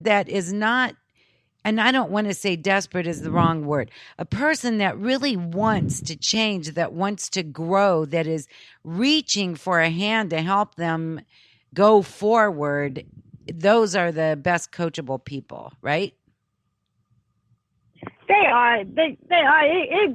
that is not, and I don't want to say desperate is the wrong word, a person that really wants to change, that wants to grow, that is reaching for a hand to help them go forward, those are the best coachable people, right? They are. They are.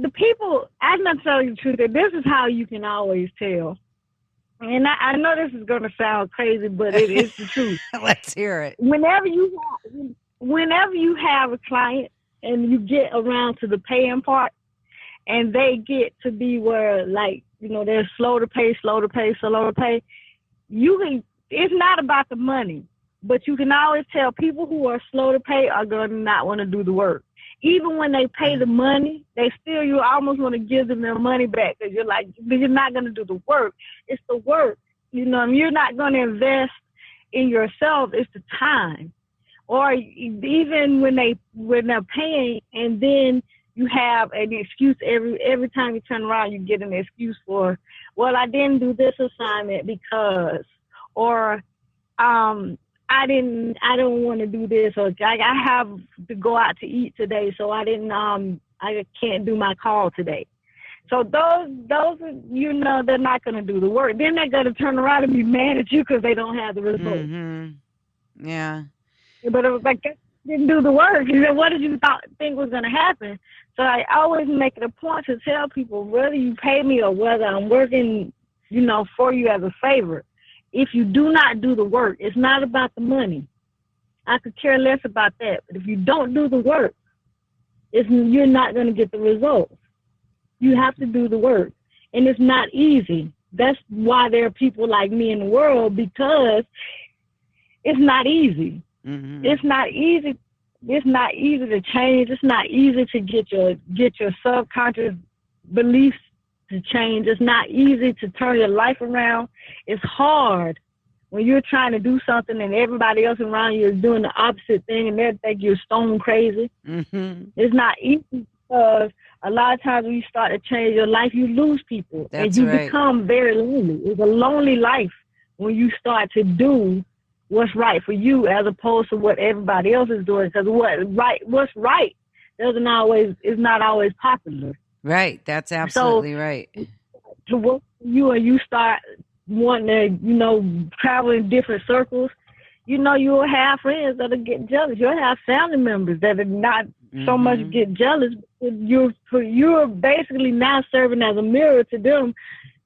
The people, I'm not telling you the truth, that this is how you can always tell. And I know this is going to sound crazy, but it is the truth. Let's hear it. Whenever you have a client and you get around to the paying part, and they get to be where, like, you know, they're slow to pay, it's not about the money, but you can always tell people who are slow to pay are going to not want to do the work. Even when they pay the money, you almost want to give them their money back, because you're like, you're not going to do the work. It's the work. You know, you're not going to invest in yourself. It's the time. Or even when they're paying, and then you have an excuse every time you turn around, you get an excuse for, well, I didn't do this assignment because, or I don't want to do this, or I have to go out to eat today, so I can't do my call today. So those, you know, they're not going to do the work. Then they're going to turn around and be mad at you because they don't have the results. Mm-hmm. Yeah. But it was like, they didn't do the work. You know, what did you think was going to happen? So I always make it a point to tell people, whether you pay me or whether I'm working, you know, for you as a favor, if you do not do the work, it's not about the money. I could care less about that. But if you don't do the work, you're not going to get the results. You have to do the work. And it's not easy. That's why there are people like me in the world, because it's not easy. Mm-hmm. It's not easy. It's not easy to change. It's not easy to get your subconscious beliefs to change. It's not easy to turn your life around. It's hard when you're trying to do something and everybody else around you is doing the opposite thing and they think you're stone crazy. Mm-hmm. It's not easy, because a lot of times when you start to change your life, you lose people. That's and you right. become very lonely. It's a lonely life when you start to do what's right for you as opposed to what everybody else is doing. Because what's right is not always popular. Right. That's absolutely right. To work for you, and you start wanting to, you know, travel in different circles, you know, you'll have friends that'll get jealous. You'll have family members that are not so much get jealous. You're basically now serving as a mirror to them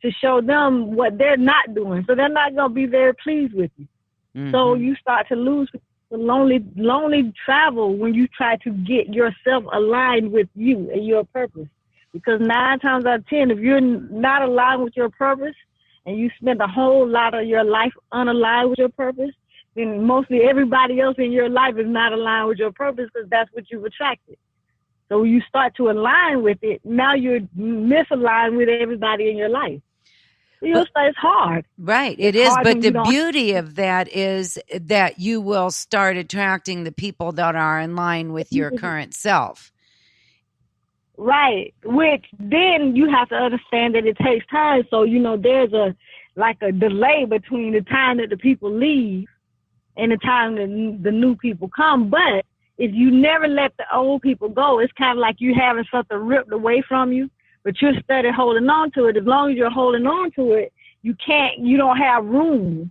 to show them what they're not doing. So they're not going to be very pleased with you. Mm-hmm. So you start to lose the lonely travel when you try to get yourself aligned with you and your purpose. Because 9 times out of 10, if you're not aligned with your purpose and you spend a whole lot of your life unaligned with your purpose, then mostly everybody else in your life is not aligned with your purpose, because that's what you've attracted. So when you start to align with it, now you're misaligned with everybody in your life. It's hard. Right. It is. But the beauty of that is that you will start attracting the people that are in line with your current self. Right. Which then you have to understand that it takes time. So, you know, there's a delay between the time that the people leave and the time that the new people come. But if you never let the old people go, it's kind of like you having something ripped away from you, but you're steady holding on to it. As long as you're holding on to it, you don't have room.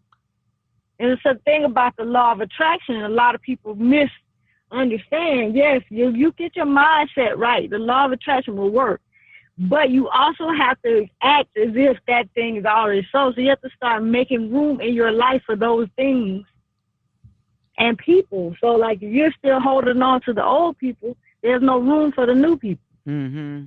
And it's a thing about the law of attraction. A lot of people misunderstand. Yes, you get your mindset right, the law of attraction will work. But you also have to act as if that thing is already so. So you have to start making room in your life for those things and people. So, like, if you're still holding on to the old people, there's no room for the new people. Mm-hmm.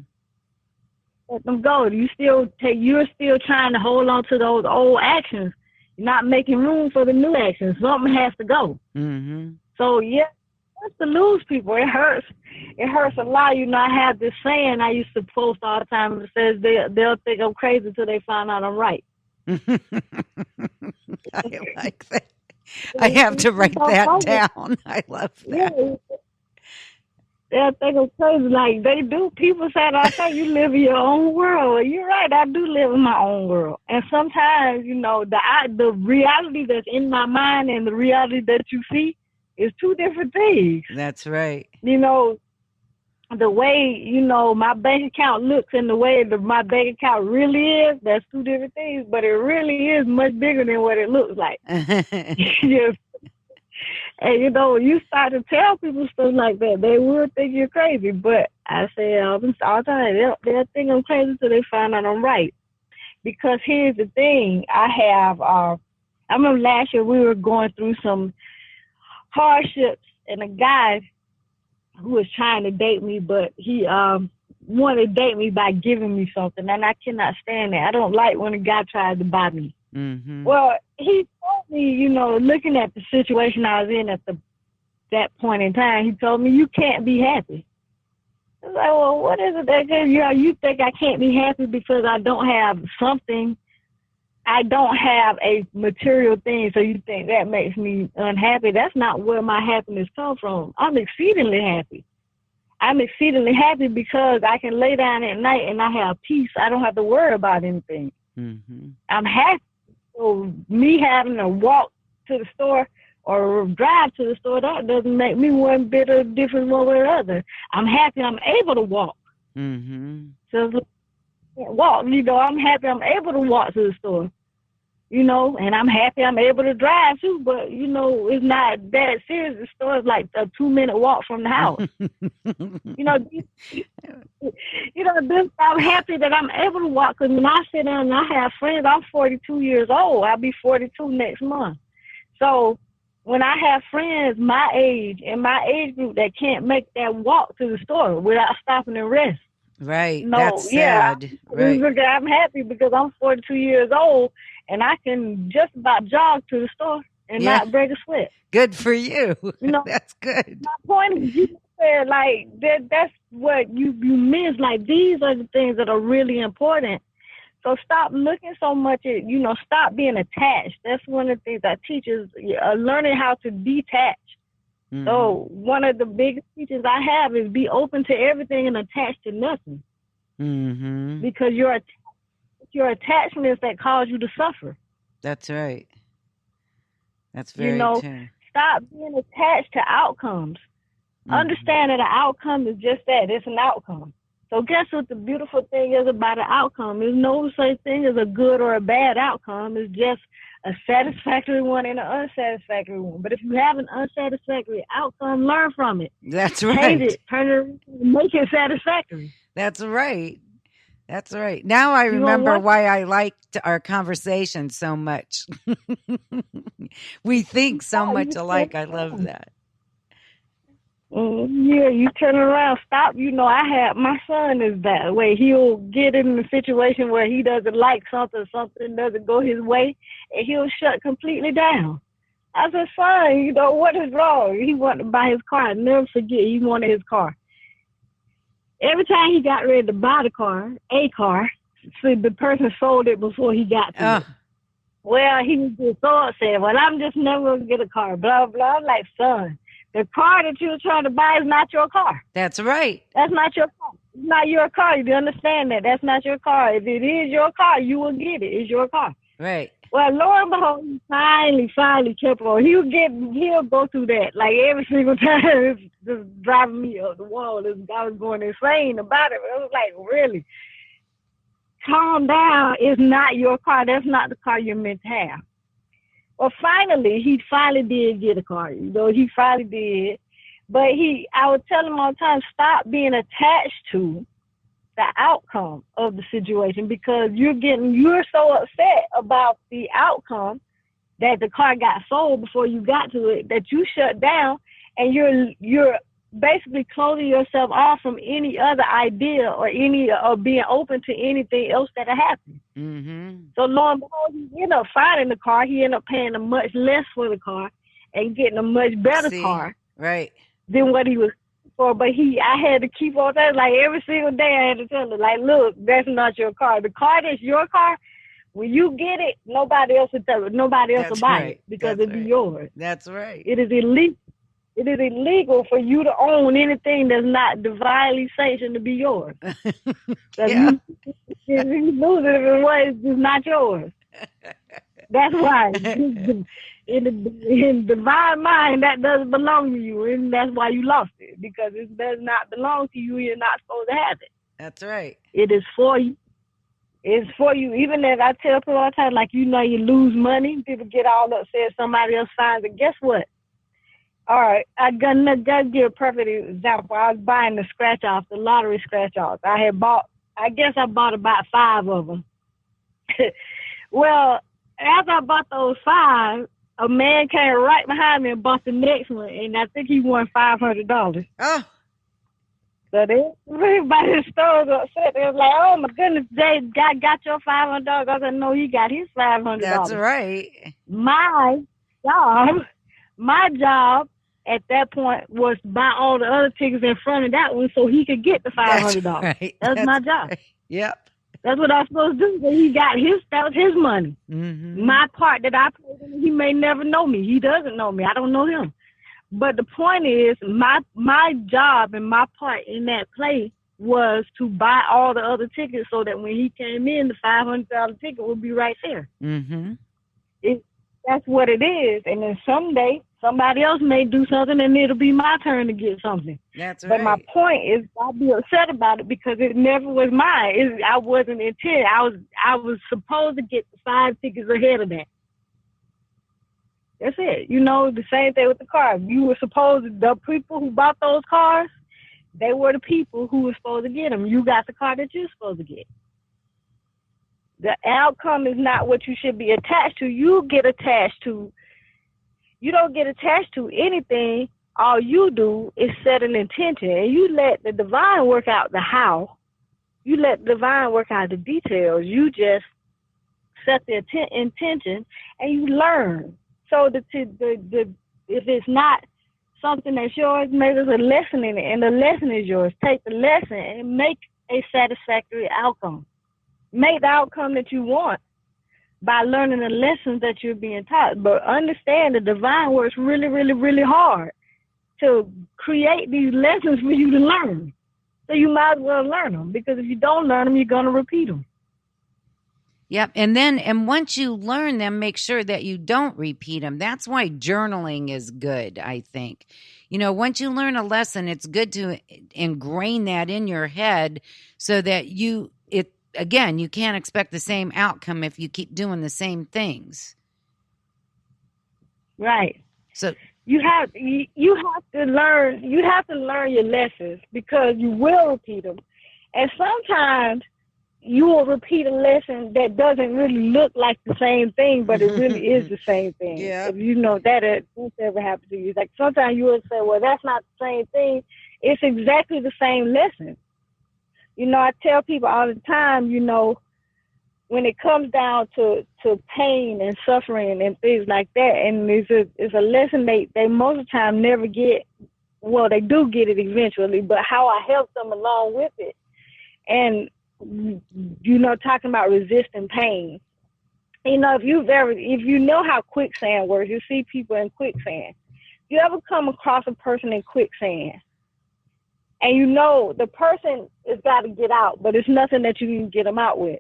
Let them go. You're still trying to hold on to those old actions. You're not making room for the new actions. Something has to go. Mm-hmm. So, yeah, that's to lose people. It hurts. It hurts a lot. You know, I have this saying I used to post all the time. It says they'll think I'm crazy until they find out I'm right. I like that. I have to write that down. I love that. Yeah. They'll think I'm crazy. Like they do. People say, I think you live in your own world. You're right. I do live in my own world. And sometimes, you know, the reality that's in my mind and the reality that you see It's two different things. That's right. You know, the way, my bank account looks and the way my bank account really is, that's two different things, but it really is much bigger than what it looks like. Yes. And, when you start to tell people stuff like that, they will think you're crazy. But I say all the time, they'll think I'm crazy until they find out I'm right. Because here's the thing, I remember last year we were going through some hardships, and a guy who was trying to date me, but he wanted to date me by giving me something, and I cannot stand that. I don't like when a guy tries to buy me. Mm-hmm. Well, he told me, looking at the situation I was in at that point in time, he told me, you can't be happy. I was like, well, what is it that you think I can't be happy because I don't have something? I don't have a material thing, so you think that makes me unhappy. That's not where my happiness comes from. I'm exceedingly happy. I'm exceedingly happy because I can lay down at night and I have peace. I don't have to worry about anything. Mm-hmm. I'm happy. So me having to walk to the store or drive to the store, that doesn't make me one bit of difference one way or the other. I'm happy I'm able to walk. Mm-hmm. So walk, I'm happy I'm able to walk to the store, and I'm happy I'm able to drive too, but, it's not that serious. The store is like a 2-minute walk from the house. I'm happy that I'm able to walk, because when I sit down and I have friends, I'm 42 years old. I'll be 42 next month. So when I have friends my age and my age group that can't make that walk to the store without stopping and rest. Right. That's sad. Right. I'm happy because I'm 42 years old and I can just about jog to the store and not break a sweat. Good for you. That's good. My point is, you said like that's what you miss. Like, these are the things that are really important. So stop looking so much at, stop being attached. That's one of the things I teach is learning how to detach. Mm-hmm. So one of the biggest teachings I have is be open to everything and attached to nothing. Mm-hmm. Because your attachments that cause you to suffer. That's right. That's very true. Stop being attached to outcomes. Mm-hmm. Understand that an outcome is just that. It's an outcome. So guess what the beautiful thing is about an outcome? There's no such thing as a good or a bad outcome. It's just a satisfactory one and an unsatisfactory one. But if you have an unsatisfactory outcome, learn from it. That's right. Change it, turn it around, make it satisfactory. That's right. That's right. Now I remember why I liked our conversation so much. We think so much alike. I love that. Yeah, you turn around, stop. My son is that way. He'll get in a situation where he doesn't like something doesn't go his way, and he'll shut completely down. I said, son, what is wrong? He wanted to buy his car. I'll never forget, he wanted his car. Every time he got ready to buy a car, so the person sold it before he got to it. Well, he was just so upset. Well, I'm just never going to get a car, blah, blah. I'm like, son, the car that you're trying to buy is not your car. That's right. That's not your car. It's not your car. You understand that? That's not your car. If it is your car, you will get it. It's your car. Right. Well, lo and behold, he finally kept on. He'll go through that. Like, every single time, it's just driving me up the wall. I was going insane about it. I was like, really? Calm down. It's not your car. That's not the car you're meant to have. Well, he finally did get a car. He finally did. But I would tell him all the time, stop being attached to the outcome of the situation, because you're so upset about the outcome that the car got sold before you got to it that you shut down, and you're basically closing yourself off from any other idea or being open to anything else that happened. Mm-hmm. So lo and behold, he ended up finding the car. He ended up paying much less for the car and getting a much better car, right, than what he was for. But I had to keep on saying, like, every single day I had to tell him, like, look, that's not your car. The car that's your car, when you get it, nobody else will buy it, because it'll be yours. That's right. It is illegal. It is illegal for you to own anything that's not divinely sanctioned to be yours. Yeah. You lose it if it's not yours. That's why. In divine mind, that doesn't belong to you, and that's why you lost it, because it does not belong to you. You're not supposed to have it. That's right. It is for you. It's for you. Even if I tell people all the time, like, you lose money, people get all upset, somebody else finds it. Guess what? All right, I gotta give a perfect example. I was buying the lottery scratch offs. I bought about 5 of them. Well, after I bought those 5, a man came right behind me and bought the next one, and I think he won $500. Oh. So everybody in the store was upset. They was like, "Oh my goodness, Jay got your $500." I said, "No, he got his $500." That's right. My job at that point was to buy all the other tickets in front of that one so he could get the $500. Right. That's my job. Right. Yep. That's what I was supposed to do. So that was his money. Mm-hmm. My part that I played in, he may never know me. He doesn't know me. I don't know him. But the point is, my job and my part in that play was to buy all the other tickets so that when he came in, the $500 ticket would be right there. Mm-hmm. That's what it is. And then someday, somebody else may do something and it'll be my turn to get something. That's right. But my point is, I'll be upset about it because it never was mine. I wasn't intended. I was supposed to get the 5 tickets ahead of that. That's it. The same thing with the car. The people who bought those cars, they were the people who were supposed to get them. You got the car that you're supposed to get. The outcome is not what you should be attached to. You don't get attached to anything. All you do is set an intention, and you let the divine work out the how. You let the divine work out the details. You just set the intention, and you learn. So if it's not something that's yours, maybe there's a lesson in it, and the lesson is yours. Take the lesson and make a satisfactory outcome. Make the outcome that you want by learning the lessons that you're being taught. But understand the divine works really, really, really hard to create these lessons for you to learn. So you might as well learn them, because if you don't learn them, you're going to repeat them. Yep. And once you learn them, make sure that you don't repeat them. That's why journaling is good, I think. Once you learn a lesson, it's good to ingrain that in your head so that you can't expect the same outcome if you keep doing the same things. Right. So you have to learn your lessons, because you will repeat them. And sometimes you will repeat a lesson that doesn't really look like the same thing, but it really is the same thing. Yeah. If you know that it won't ever happen to you. Like sometimes you will say, well, that's not the same thing. It's exactly the same lesson. I tell people all the time, when it comes down to pain and suffering and things like that, and it's a lesson they most of the time never get. Well, they do get it eventually, but how I help them along with it. And talking about resisting pain. If you know how quicksand works, you see people in quicksand. If you ever come across a person in quicksand, and the person has got to get out, but it's nothing that you can get them out with.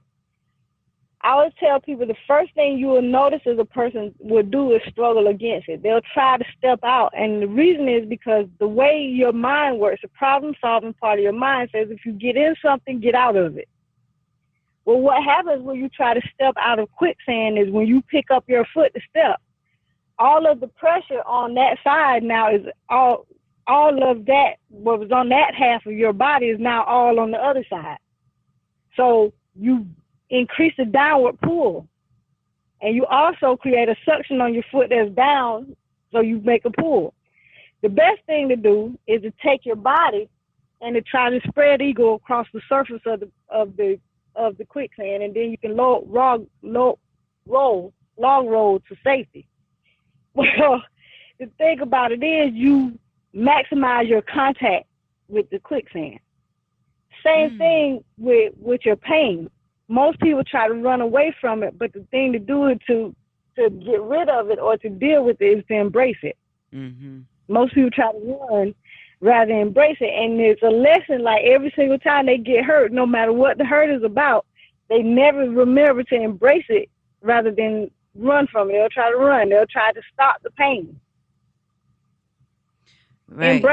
I always tell people the first thing you will notice is a person will do is struggle against it. They'll try to step out. And the reason is because the way your mind works, the problem-solving part of your mind says if you get in something, get out of it. Well, what happens when you try to step out of quicksand is when you pick up your foot to step, all of the pressure on that side now is all of that, what was on that half of your body is now all on the other side. So you increase the downward pull. And you also create a suction on your foot that's down, so you make a pull. The best thing to do is to take your body and to try to spread eagle across the surface of the quicksand, and then you can long roll to safety. Well, the thing about it is you maximize your contact with the quicksand. Same thing with your pain. Most people try to run away from it, but the thing to do is to get rid of it or to deal with it is to embrace it. Mm-hmm. Most people try to run rather than embrace it. And it's a lesson, like every single time they get hurt, no matter what the hurt is about, they never remember to embrace it rather than run from it. They'll try to run. They'll try to stop the pain. Right.